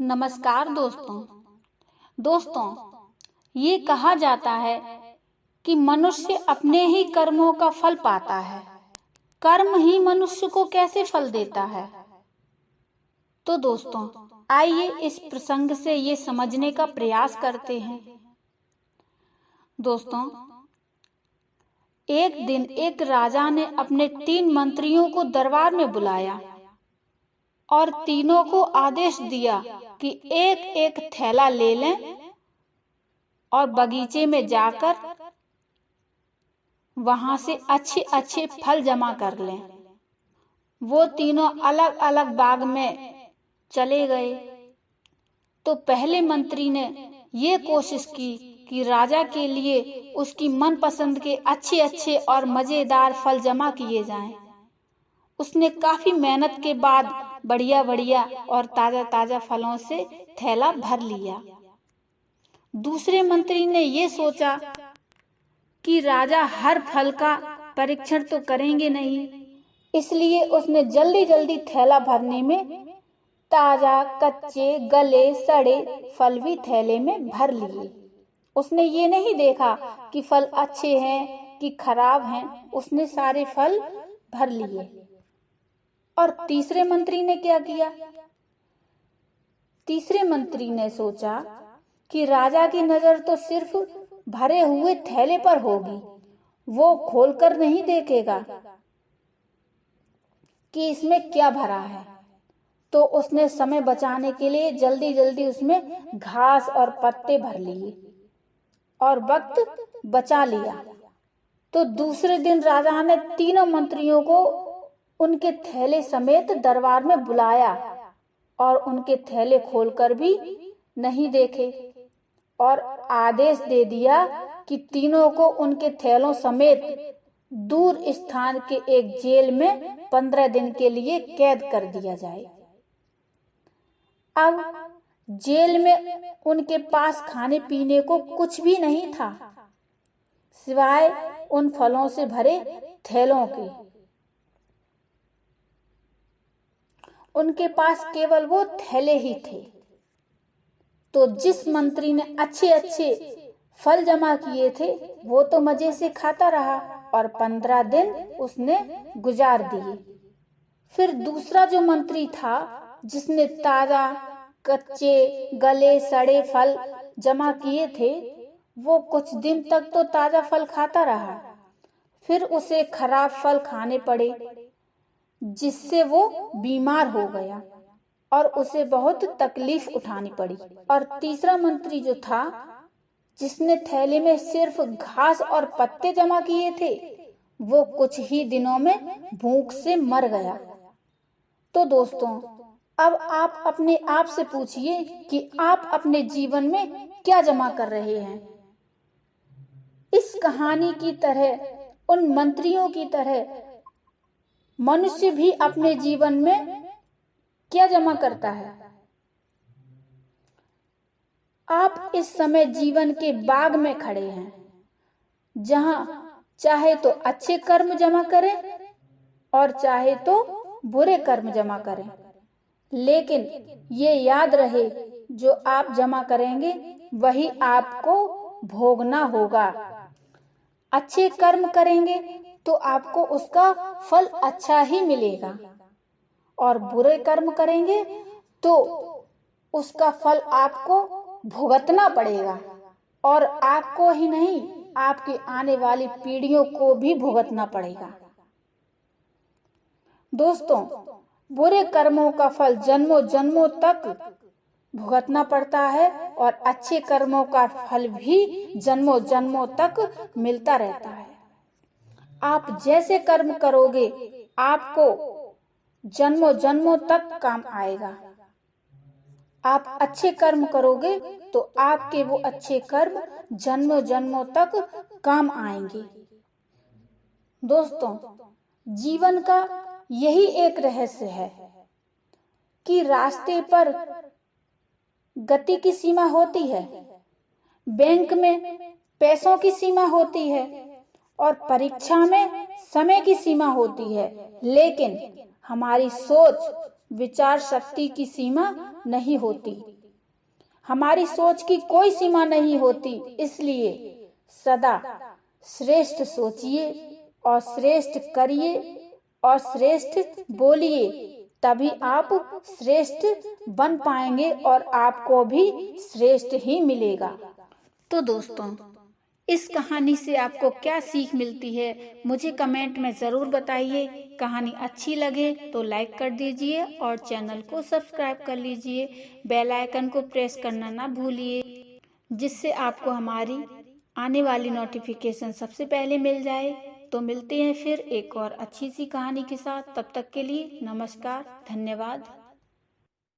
नमस्कार दोस्तों, ये कहा जाता है कि मनुष्य अपने ही कर्मों का फल पाता है। कर्म ही मनुष्य को कैसे फल देता है? तो दोस्तों, आइए इस प्रसंग से ये समझने का प्रयास करते हैं। दोस्तों, एक दिन एक राजा ने अपने 3 मंत्रियों को दरबार में बुलाया और तीनों को आदेश दिया कि एक एक थैला ले लें और बगीचे में जाकर वहां से अच्छे अच्छे फल जमा कर लें। वो तीनों अलग अलग बाग में चले गए। तो पहले मंत्री ने ये कोशिश की कि राजा के लिए उसकी मनपसंद के अच्छे अच्छे और मजेदार फल जमा किए जाएं। उसने काफी मेहनत के बाद बढ़िया और ताजा ताजा फलों से थैला भर लिया। दूसरे मंत्री ने ये सोचा कि राजा हर फल का परीक्षण तो करेंगे नहीं, इसलिए उसने जल्दी जल्दी थैला भरने में ताजा, कच्चे, गले, सड़े फल भी थैले में भर लिए। उसने ये नहीं देखा कि फल अच्छे हैं कि खराब हैं, उसने सारे फल भर लिए। और तीसरे मंत्री ने क्या किया? तीसरे मंत्री ने सोचा कि राजा की नजर तो सिर्फ भरे हुए थैले पर होगी, वो खोलकर नहीं देखेगा कि इसमें क्या भरा है। तो उसने समय बचाने के लिए जल्दी जल्दी उसमें घास और पत्ते भर लिए और वक्त बचा लिया। तो दूसरे दिन राजा ने तीनों मंत्रियों को उनके थैले समेत दरबार में बुलाया और उनके थैले खोलकर भी नहीं देखे और आदेश दे दिया कि तीनों को उनके थैलों समेत दूर स्थान के एक जेल में 15 दिन के लिए कैद कर दिया जाए। अब जेल में उनके पास खाने पीने को कुछ भी नहीं था सिवाय उन फलों से भरे थैलों के। उनके पास केवल वो थैले ही थे। तो जिस मंत्री ने अच्छे अच्छे फल जमा किए थे वो तो मजे से खाता रहा और 15 दिन उसने गुजार दिए। फिर दूसरा जो मंत्री था जिसने ताजा, कच्चे, गले, सड़े फल जमा किए थे, वो कुछ दिन तक तो ताजा फल खाता रहा। फिर उसे खराब फल खाने पड़े जिससे वो बीमार हो गया और उसे बहुत तकलीफ उठानी पड़ी। और तीसरा मंत्री जो था जिसने थैले में सिर्फ घास और पत्ते जमा किए थे, वो कुछ ही दिनों में भूख से मर गया। तो दोस्तों, अब आप अपने आप से पूछिए कि आप अपने जीवन में क्या जमा कर रहे हैं। इस कहानी की तरह, उन मंत्रियों की तरह मनुष्य भी अपने जीवन में क्या जमा करता है? आप इस समय जीवन के बाग में खड़े हैं, जहां चाहे तो अच्छे कर्म जमा करें और चाहे तो बुरे कर्म जमा करें। लेकिन ये याद रहे, जो आप जमा करेंगे वही आपको भोगना होगा। अच्छे कर्म करेंगे तो आपको उसका फल अच्छा ही मिलेगा और बुरे कर्म करेंगे तो उसका फल आपको भुगतना पड़ेगा और आपको ही नहीं, आपकी आने वाली पीढ़ियों को भी भुगतना पड़ेगा। दोस्तों, बुरे कर्मों का फल जन्मों जन्मों तक भुगतना पड़ता है और अच्छे कर्मों का फल भी जन्मों जन्मों तक मिलता रहता है। आप जैसे कर्म करोगे आपको जन्मों जन्मों तक काम आएगा। आप अच्छे कर्म करोगे तो आपके वो अच्छे कर्म जन्मों जन्मों तक काम आएंगे। दोस्तों, जीवन का यही एक रहस्य है कि रास्ते पर गति की सीमा होती है, बैंक में पैसों की सीमा होती है और परीक्षा में समय की सीमा होती है, लेकिन हमारी सोच, विचार शक्ति की सीमा नहीं होती, हमारी सोच की कोई सीमा नहीं होती। इसलिए सदा श्रेष्ठ सोचिए और श्रेष्ठ करिए और श्रेष्ठ बोलिए, तभी आप श्रेष्ठ बन पाएंगे और आपको भी श्रेष्ठ ही मिलेगा। तो दोस्तों, इस कहानी से आपको क्या सीख मिलती है मुझे कमेंट में ज़रूर बताइए। कहानी अच्छी लगे तो लाइक कर दीजिए और चैनल को सब्सक्राइब कर लीजिए। बेल आइकन को प्रेस करना ना भूलिए, जिससे आपको हमारी आने वाली नोटिफिकेशन सबसे पहले मिल जाए। तो मिलते हैं फिर एक और अच्छी सी कहानी के साथ। तब तक के लिए नमस्कार, धन्यवाद।